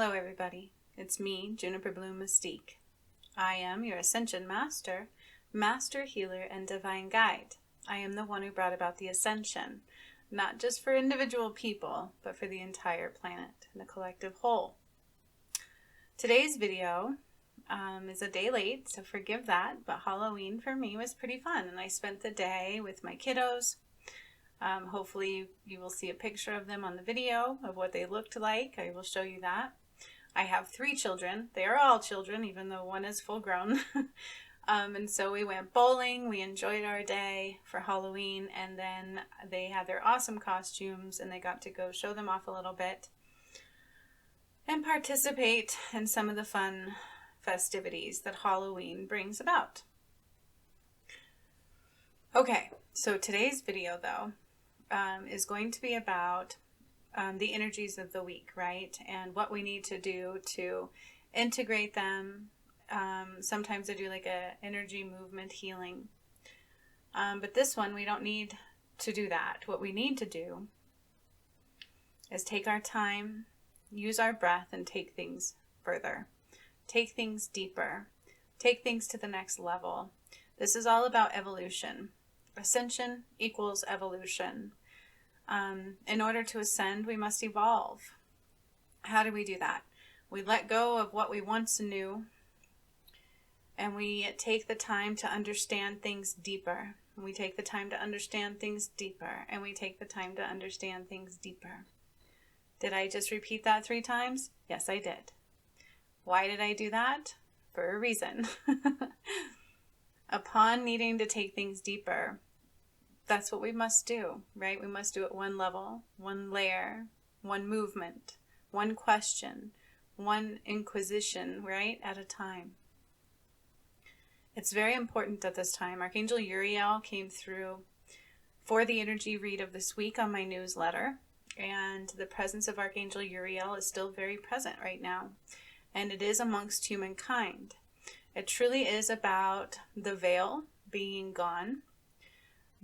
Hello everybody, it's me, Juniper Bloom Mystique. I am your Ascension Master, Master Healer, and Divine Guide. I am the one who brought about the Ascension, not just for individual people, but for the entire planet and the collective whole. Today's video is a day late, so forgive that, but Halloween for me was pretty fun, and I spent the day with my kiddos. Hopefully you will see a picture of them on the video of what they looked like. I will show you that. I have 3 children. They are all children, even though one is full grown. And so we went bowling. We enjoyed our day for Halloween, and then they had their awesome costumes, and they got to go show them off a little bit and participate in some of the fun festivities that Halloween brings about. Okay, so today's video though is going to be about the energies of the week, right? And what we need to do to integrate them. Sometimes I do like a energy movement healing. But this one, we don't need to do that. What we need to do is take our time, use our breath, and take things further. Take things deeper. Take things to the next level. This is all about evolution. Ascension equals evolution. In order to ascend, we must evolve. How do we do that? We let go of what we once knew, and we take the time to understand things deeper. We take the time to understand things deeper, and we take the time to understand things deeper. Did I just repeat that 3 times? Yes, I did. Why did I do that? For a reason. Upon needing to take things deeper, that's what we must do, right? We must do it one level, one layer, one movement, one question, one inquisition, right, at a time. It's very important at this time. Archangel Uriel came through for the energy read of this week on my newsletter, and the presence of Archangel Uriel is still very present right now, and it is amongst humankind. It truly is about the veil being gone,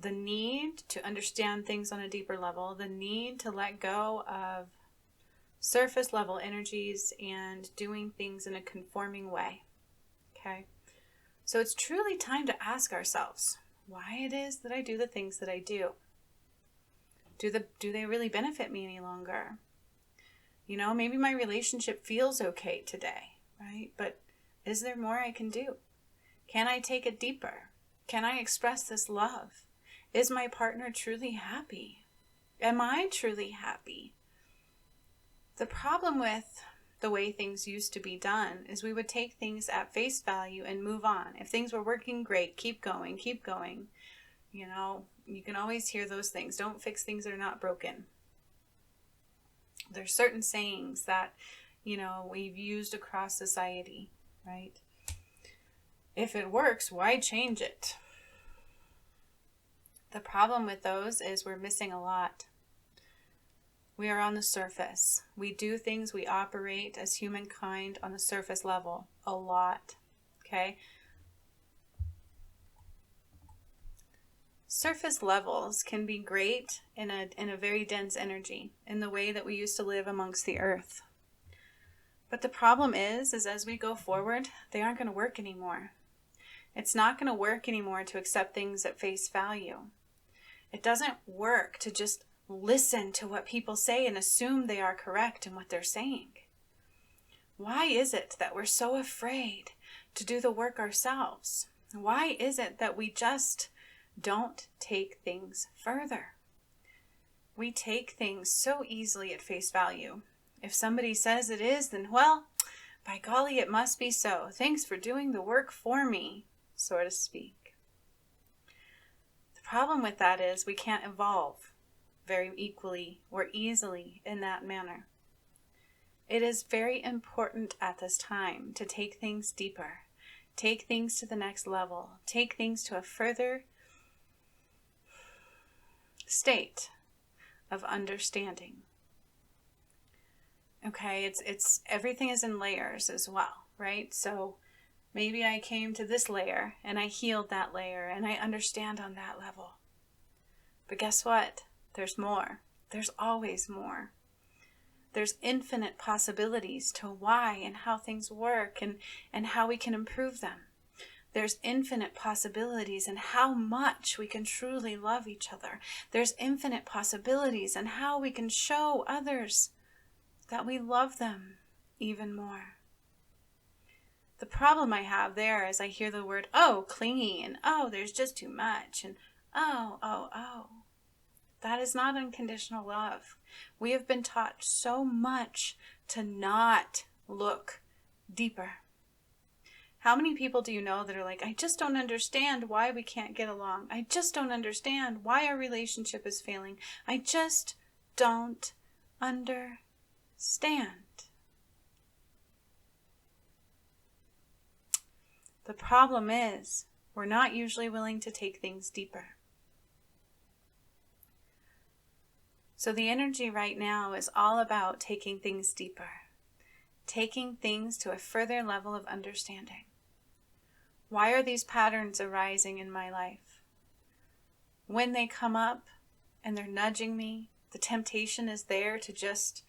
the need to understand things on a deeper level, the need to let go of surface level energies and doing things in a conforming way. Okay? So it's truly time to ask ourselves why it is that I do the things that I do. Do they really benefit me any longer? You know, maybe my relationship feels okay today, right? But is there more I can do? Can I take it deeper? Can I express this love? Is my partner truly happy? Am I truly happy? The problem with the way things used to be done is we would take things at face value and move on. If things were working great, keep going, keep going. You know, you can always hear those things. Don't fix things that are not broken. There's certain sayings that, you know, we've used across society, right? If it works, why change it? The problem with those is we're missing a lot. We are on the surface. We do things, we operate as humankind on the surface level a lot, okay? Surface levels can be great in a very dense energy, in the way that we used to live amongst the earth. But the problem is as we go forward, they aren't going to work anymore. It's not going to work anymore to accept things at face value. It doesn't work to just listen to what people say and assume they are correct in what they're saying. Why is it that we're so afraid to do the work ourselves? Why is it that we just don't take things further? We take things so easily at face value. If somebody says it is, then well, by golly, it must be so. Thanks for doing the work for me, so to speak. The problem with that is we can't evolve very equally or easily in that manner. It is very important at this time to take things deeper, take things to the next level, take things to a further state of understanding. Okay, it's everything is in layers as well, right? So maybe I came to this layer and I healed that layer and I understand on that level. But guess what? There's more. There's always more. There's infinite possibilities to why and how things work and how we can improve them. There's infinite possibilities in how much we can truly love each other. There's infinite possibilities in how we can show others that we love them even more. The problem I have there is I hear the word, oh, clingy, and oh, there's just too much, and oh. That is not unconditional love. We have been taught so much to not look deeper. How many people do you know that are like, I just don't understand why we can't get along. I just don't understand why our relationship is failing. I just don't understand. The problem is, we're not usually willing to take things deeper. So the energy right now is all about taking things deeper, taking things to a further level of understanding. Why are these patterns arising in my life? When they come up and they're nudging me, the temptation is there to just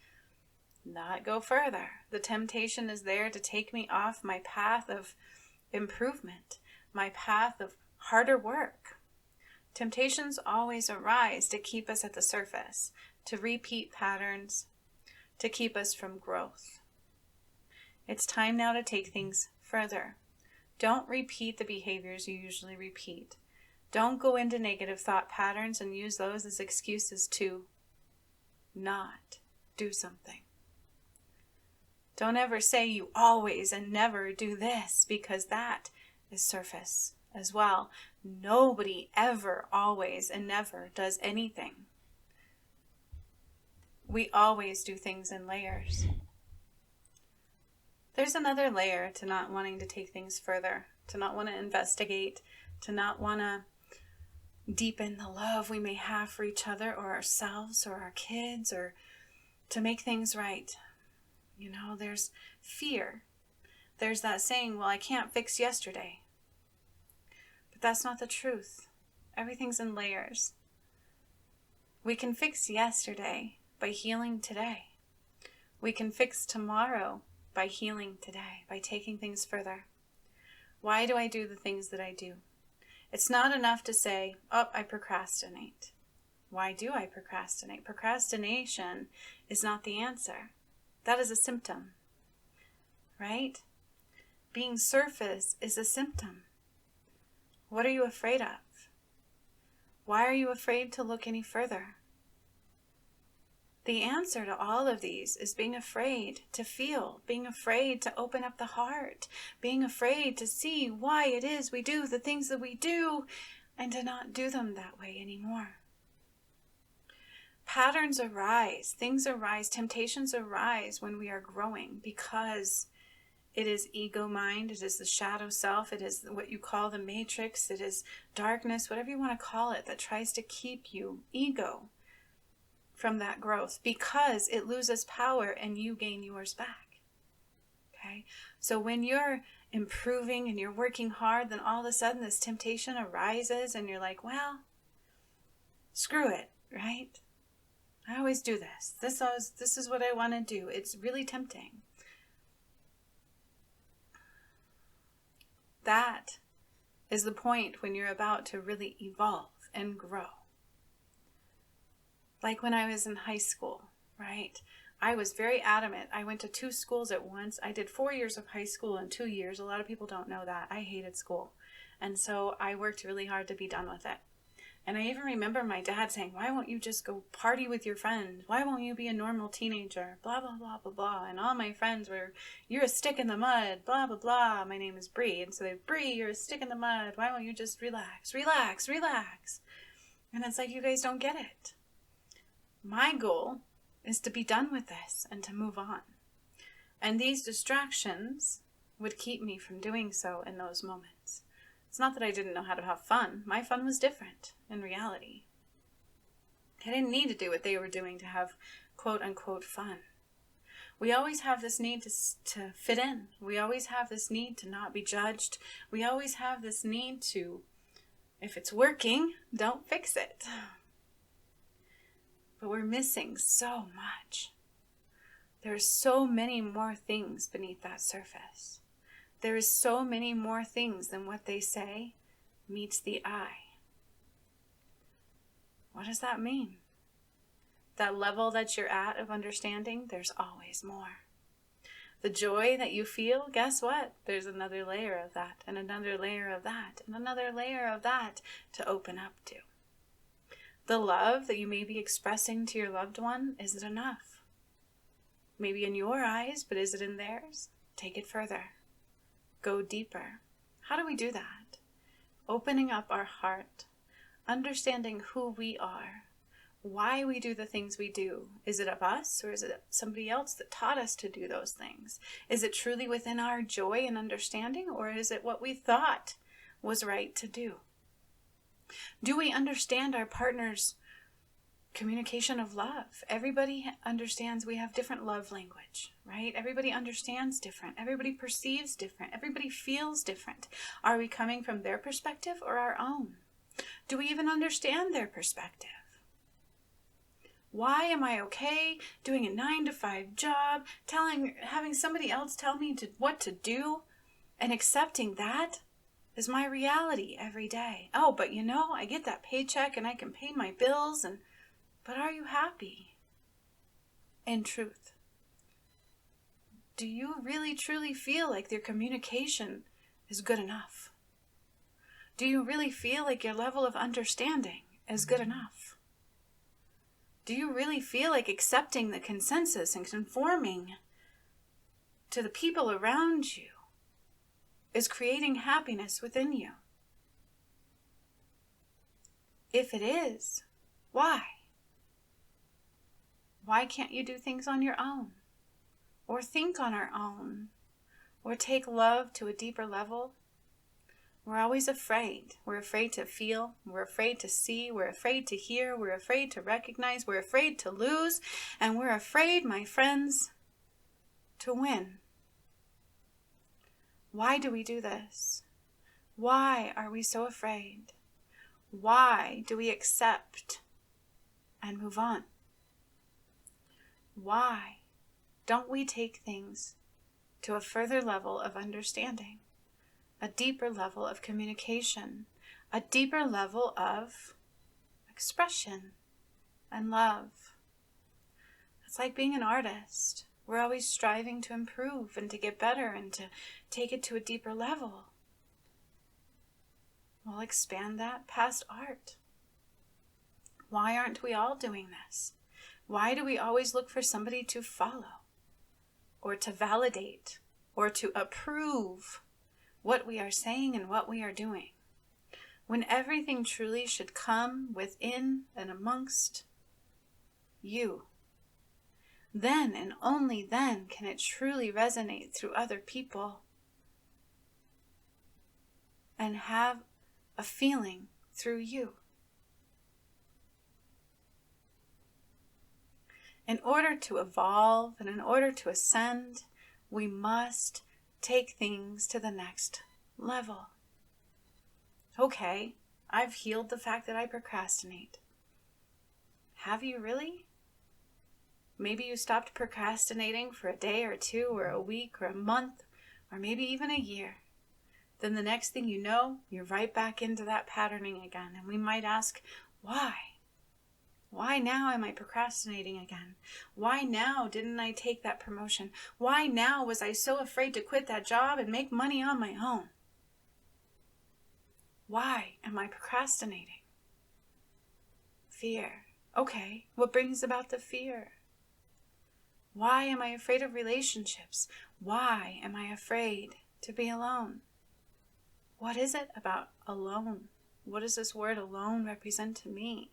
not go further. The temptation is there to take me off my path of improvement, my path of harder work. Temptations always arise to keep us at the surface, to repeat patterns, to keep us from growth. It's time now to take things further. Don't repeat the behaviors you usually repeat. Don't go into negative thought patterns and use those as excuses to not do something. Don't ever say you always and never do this, because that is surface as well. Nobody ever, always, and never does anything. We always do things in layers. There's another layer to not wanting to take things further, to not want to investigate, to not want to deepen the love we may have for each other or ourselves or our kids, or to make things right. You know, there's fear. There's that saying, well, I can't fix yesterday. But that's not the truth. Everything's in layers. We can fix yesterday by healing today. We can fix tomorrow by healing today, by taking things further. Why do I do the things that I do? It's not enough to say, oh, I procrastinate. Why do I procrastinate? Procrastination is not the answer. That is a symptom, right? Being surface is a symptom. What are you afraid of? Why are you afraid to look any further? The answer to all of these is being afraid to feel, being afraid to open up the heart, being afraid to see why it is we do the things that we do and to not do them that way anymore. Patterns arise, things arise, temptations arise when we are growing, because it is ego mind, it is the shadow self, it is what you call the matrix, it is darkness, whatever you want to call it, that tries to keep you, ego, from that growth, because it loses power and you gain yours back. Okay? So when you're improving and you're working hard, then all of a sudden this temptation arises and you're like, well, screw it, right? I always do this. This is what I want to do. It's really tempting. That is the point when you're about to really evolve and grow. Like when I was in high school, right? I was very adamant. I went to 2 schools at once. I did 4 years of high school in 2 years. A lot of people don't know that. I hated school. And so I worked really hard to be done with it. And I even remember my dad saying, why won't you just go party with your friends? Why won't you be a normal teenager? Blah, blah, blah, blah, blah. And all my friends were, you're a stick in the mud, blah, blah, blah. My name is Bree. And so they're, Bree, you're a stick in the mud. Why won't you just relax, relax, relax? And it's like, you guys don't get it. My goal is to be done with this and to move on. And these distractions would keep me from doing so in those moments. It's not that I didn't know how to have fun. My fun was different in reality. I didn't need to do what they were doing to have quote unquote fun. We always have this need to fit in. We always have this need to not be judged. We always have this need to, if it's working, don't fix it. But we're missing so much. There are so many more things beneath that surface. There is so many more things than what they say meets the eye. What does that mean? That level that you're at of understanding, there's always more. The joy that you feel, guess what? There's another layer of that, and another layer of that, and another layer of that to open up to. The love that you may be expressing to your loved one, is it enough? Maybe in your eyes, but is it in theirs? Take it further. Go deeper. How do we do that? Opening up our heart, understanding who we are, why we do the things we do. Is it of us, or is it somebody else that taught us to do those things? Is it truly within our joy and understanding, or is it what we thought was right to do? Do we understand our partner's communication of love? Everybody understands we have different love language, right? Everybody understands different. Everybody perceives different. Everybody feels different. Are we coming from their perspective or our own? Do we even understand their perspective? Why am I okay doing a 9-to-5 job, having somebody else tell me what to do, and accepting that is my reality every day? Oh, but I get that paycheck and I can pay my bills, but are you happy? In truth, do you really truly feel like your communication is good enough? Do you really feel like your level of understanding is good enough? Do you really feel like accepting the consensus and conforming to the people around you is creating happiness within you? If it is, why? Why can't you do things on your own? Or think on our own? Or take love to a deeper level? We're always afraid. We're afraid to feel. We're afraid to see. We're afraid to hear. We're afraid to recognize. We're afraid to lose. And we're afraid, my friends, to win. Why do we do this? Why are we so afraid? Why do we accept and move on? Why don't we take things to a further level of understanding? A deeper level of communication, a deeper level of expression and love. It's like being an artist. We're always striving to improve and to get better and to take it to a deeper level. We'll expand that past art. Why aren't we all doing this? Why do we always look for somebody to follow or to validate or to approve what we are saying and what we are doing, when everything truly should come within and amongst you? Then and only then can it truly resonate through other people and have a feeling through you. In order to evolve and in order to ascend, we must take things to the next level. Okay, I've healed the fact that I procrastinate. Have you really? Maybe you stopped procrastinating for a day or two or a week or a month or maybe even a year. Then the next thing you know, you're right back into that patterning again. And we might ask, why? Why now am I procrastinating again? Why now didn't I take that promotion? Why now was I so afraid to quit that job and make money on my own? Why am I procrastinating? Fear. Okay, what brings about the fear? Why am I afraid of relationships? Why am I afraid to be alone? What is it about alone? What does this word alone represent to me?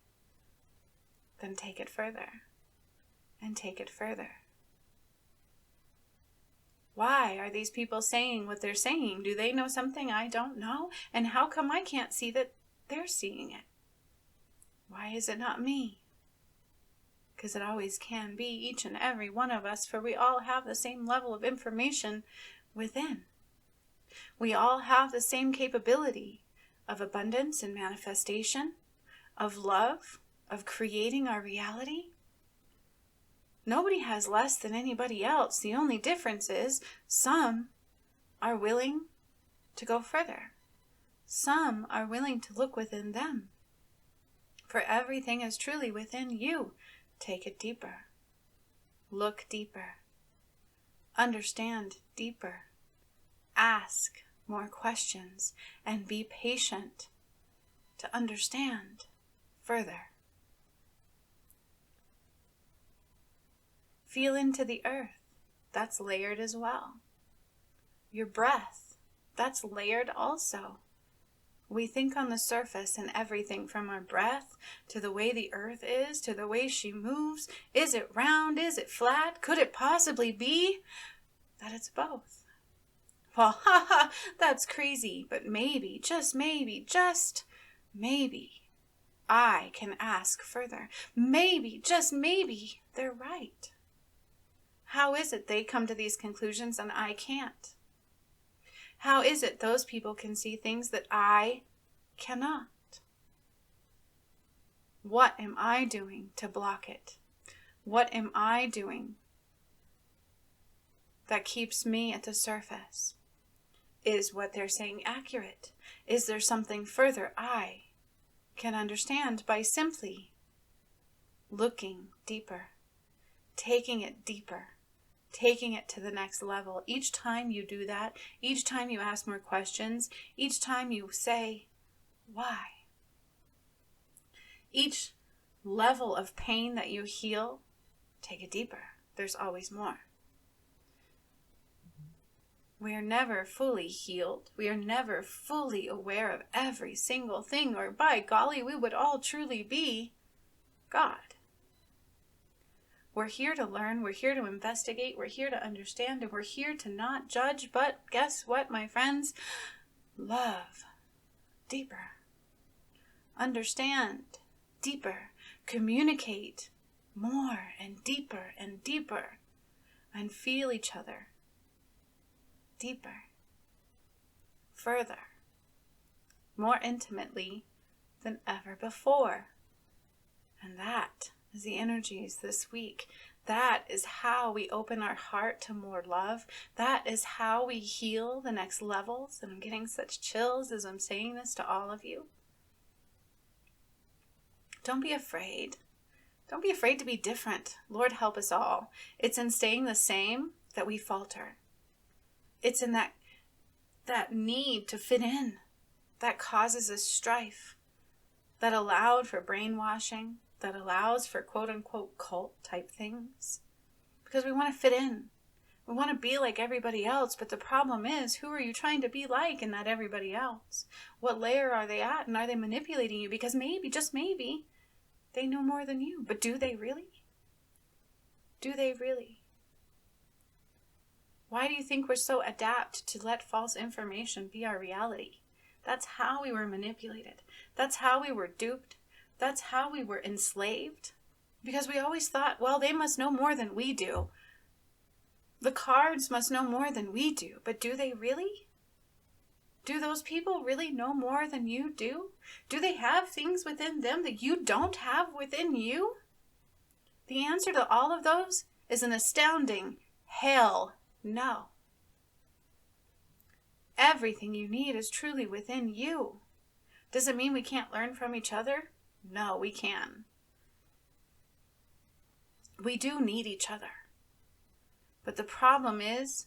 Then take it further, and take it further. Why are these people saying what they're saying? Do they know something I don't know? And how come I can't see that they're seeing it? Why is it not me? Because it always can be each and every one of us, for we all have the same level of information within. We all have the same capability of abundance and manifestation, of love, of creating our reality. Nobody has less than anybody else. The only difference is some are willing to go further. Some are willing to look within them. For everything is truly within you. Take it deeper. Look deeper. Understand deeper. Ask more questions and be patient to understand further. Feel into the earth. That's layered as well. Your breath, that's layered also. We think on the surface and everything from our breath to the way the earth is, to the way she moves. Is it round? Is it flat? Could it possibly be that it's both? Well, that's crazy, but maybe, just maybe, I can ask further. Maybe, just maybe, they're right. How is it they come to these conclusions and I can't? How is it those people can see things that I cannot? What am I doing to block it? What am I doing that keeps me at the surface? Is what they're saying accurate? Is there something further I can understand by simply looking deeper, taking it deeper? Taking it to the next level. Each time you do that, each time you ask more questions, each time you say, why? Each level of pain that you heal, take it deeper. There's always more. We are never fully healed. We are never fully aware of every single thing, or by golly, we would all truly be God. We're here to learn, we're here to investigate, we're here to understand, and we're here to not judge, but guess what, my friends? Love deeper. Understand deeper. Communicate more and deeper, and feel each other deeper, further, more intimately than ever before. And that is the energies this week. That is how we open our heart to more love. That is how we heal the next levels. And I'm getting such chills as I'm saying this to all of you. Don't be afraid. Don't be afraid to be different. Lord, help us all. It's in staying the same that we falter. It's in that need to fit in that causes us strife, that allowed for brainwashing, that allows for quote-unquote cult type things, because we want to fit in. We want to be like everybody else, but the problem is, who are you trying to be like and not everybody else? What layer are they at, and are they manipulating you? Because maybe, just maybe, they know more than you. But do they really? Do they really? Why do you think we're so adept to let false information be our reality? That's how we were manipulated. That's how we were duped. That's how we were enslaved. Because we always thought, well, they must know more than we do. The cards must know more than we do. But do they really? Do those people really know more than you do? Do they have things within them that you don't have within you? The answer to all of those is an astounding hell no. Everything you need is truly within you. Does it mean we can't learn from each other? No, we can. We do need each other. But the problem is,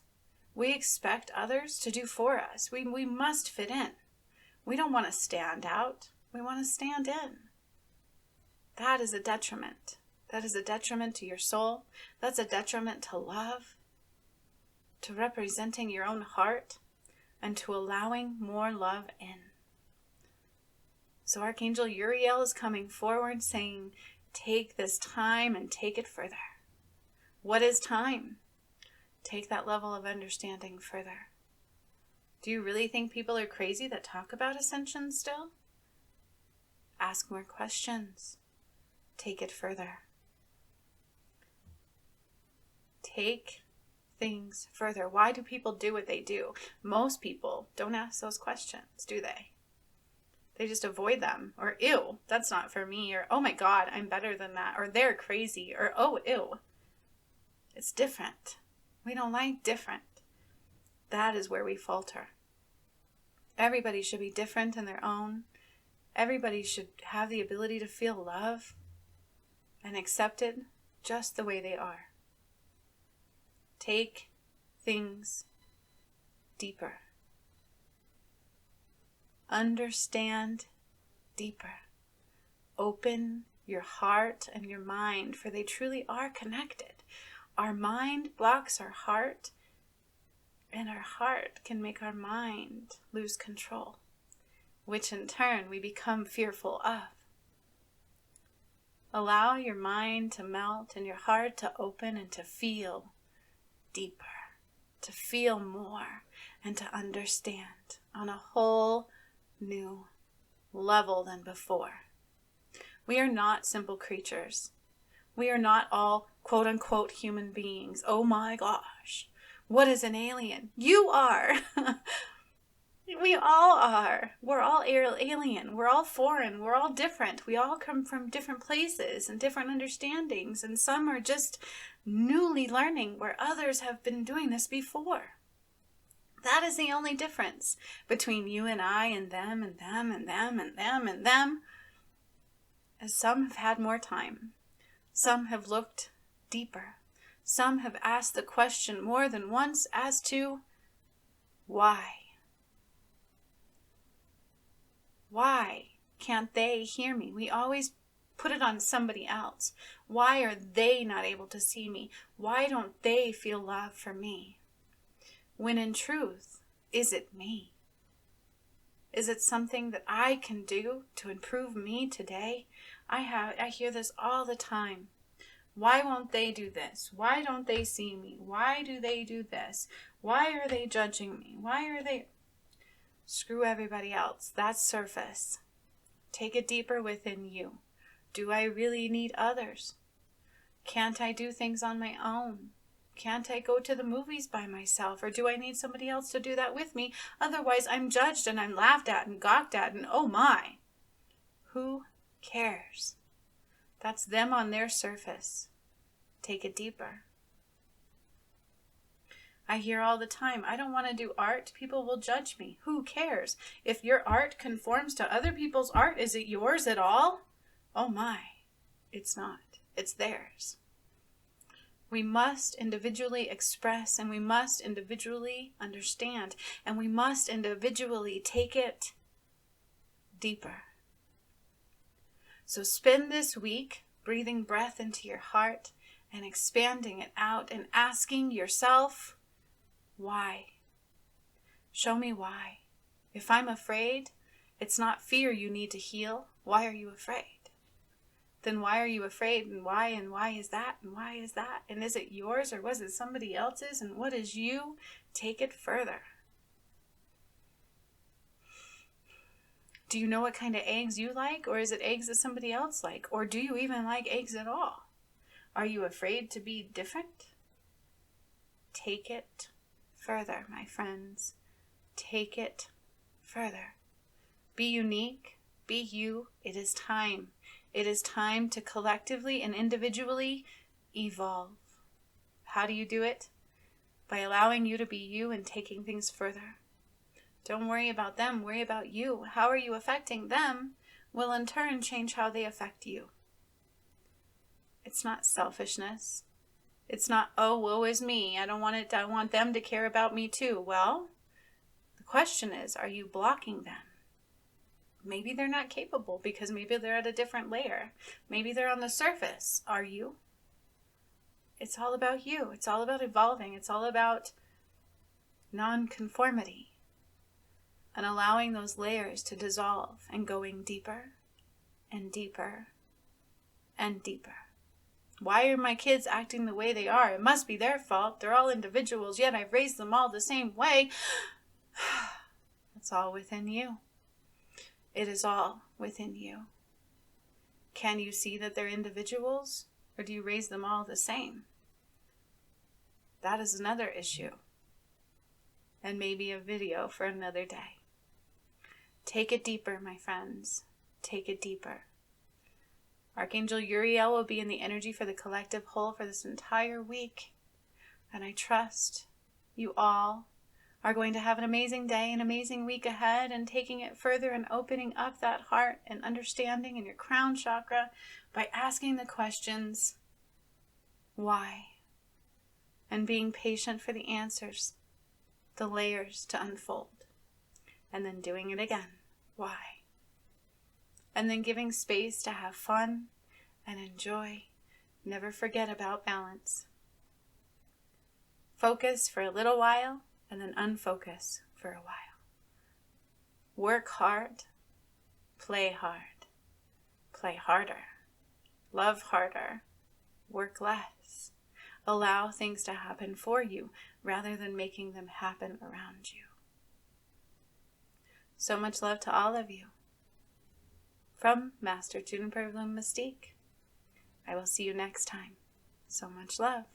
we expect others to do for us. We must fit in. We don't want to stand out. We want to stand in. That is a detriment. That is a detriment to your soul. That's a detriment to love, to representing your own heart, and to allowing more love in. So Archangel Uriel is coming forward saying, take this time and take it further. What is time? Take that level of understanding further. Do you really think people are crazy that talk about ascension still? Ask more questions. Take it further. Take things further. Why do people do what they do? Most people don't ask those questions, do they? They just avoid them. Or, ew, that's not for me. Or, oh my God, I'm better than that. Or, they're crazy. Or, oh, ew. It's different. We don't like different. That is where we falter. Everybody should be different in their own. Everybody should have the ability to feel love and accepted just the way they are. Take things deeper. Understand deeper. Open your heart and your mind, for they truly are connected. Our mind blocks our heart, and our heart can make our mind lose control, which in turn we become fearful of. Allow your mind to melt and your heart to open and to feel deeper, to feel more, and to understand on a whole new level than before. We are not simple creatures. We are not all quote-unquote human beings. Oh my gosh, what is an alien? You are. We all are. We're all alien. We're all foreign. We're all different. We all come from different places and different understandings, and some are just newly learning where others have been doing this before. That is the only difference between you and I and them and them and them and them and them. As some have had more time. Some have looked deeper. Some have asked the question more than once as to why. Why can't they hear me? We always put it on somebody else. Why are they not able to see me? Why don't they feel love for me? When in truth, is it me? Is it something that I can do to improve me today? I hear this all the time. Why won't they do this? Why don't they see me? Why do they do this? Why are they judging me? Why are they... Screw everybody else. That's surface. Take it deeper within you. Do I really need others? Can't I do things on my own? Can't I go to the movies by myself? Or do I need somebody else to do that with me? Otherwise, I'm judged and I'm laughed at and gawked at and oh my. Who cares? That's them on their surface. Take it deeper. I hear all the time, I don't want to do art. People will judge me. Who cares? If your art conforms to other people's art, is it yours at all? Oh my, it's not. It's theirs. We must individually express, and we must individually understand, and we must individually take it deeper. So spend this week breathing breath into your heart and expanding it out and asking yourself, why? Show me why. If I'm afraid, it's not fear you need to heal. Why are you afraid? Then why are you afraid, and why is that, and why is that? And is it yours or was it somebody else's? And what is you? Take it further. Do you know what kind of eggs you like, or is it eggs that somebody else like? Or do you even like eggs at all? Are you afraid to be different? Take it further, my friends. Take it further. Be unique. Be you. It is time. It is time to collectively and individually evolve. How do you do it? By allowing you to be you and taking things further. Don't worry about them. Worry about you. How are you affecting them will in turn change how they affect you. It's not selfishness. It's not, oh, woe is me. I don't want it. I want them to care about me too. Well, the question is, are you blocking them? Maybe they're not capable because maybe they're at a different layer. Maybe they're on the surface. Are you? It's all about you. It's all about evolving. It's all about non-conformity and allowing those layers to dissolve and going deeper and deeper and deeper. Why are my kids acting the way they are? It must be their fault. They're all individuals, yet I've raised them all the same way. It's all within you. It is all within you. Can you see that they're individuals, or do you raise them all the same? That is another issue, and maybe a video for another day. Take it deeper, my friends. Take it deeper. Archangel Uriel will be in the energy for the collective whole for this entire week. And I trust you all are going to have an amazing day, an amazing week ahead, and taking it further and opening up that heart and understanding in your crown chakra by asking the questions, why? And being patient for the answers, the layers to unfold. And then doing it again, why? And then giving space to have fun and enjoy. Never forget about balance. Focus for a little while and then unfocus for a while. Work hard, play hard, play harder, love harder, work less. Allow things to happen for you rather than making them happen around you. So much love to all of you. From Master Juniper Bloom Mystique. I will see you next time. So much love.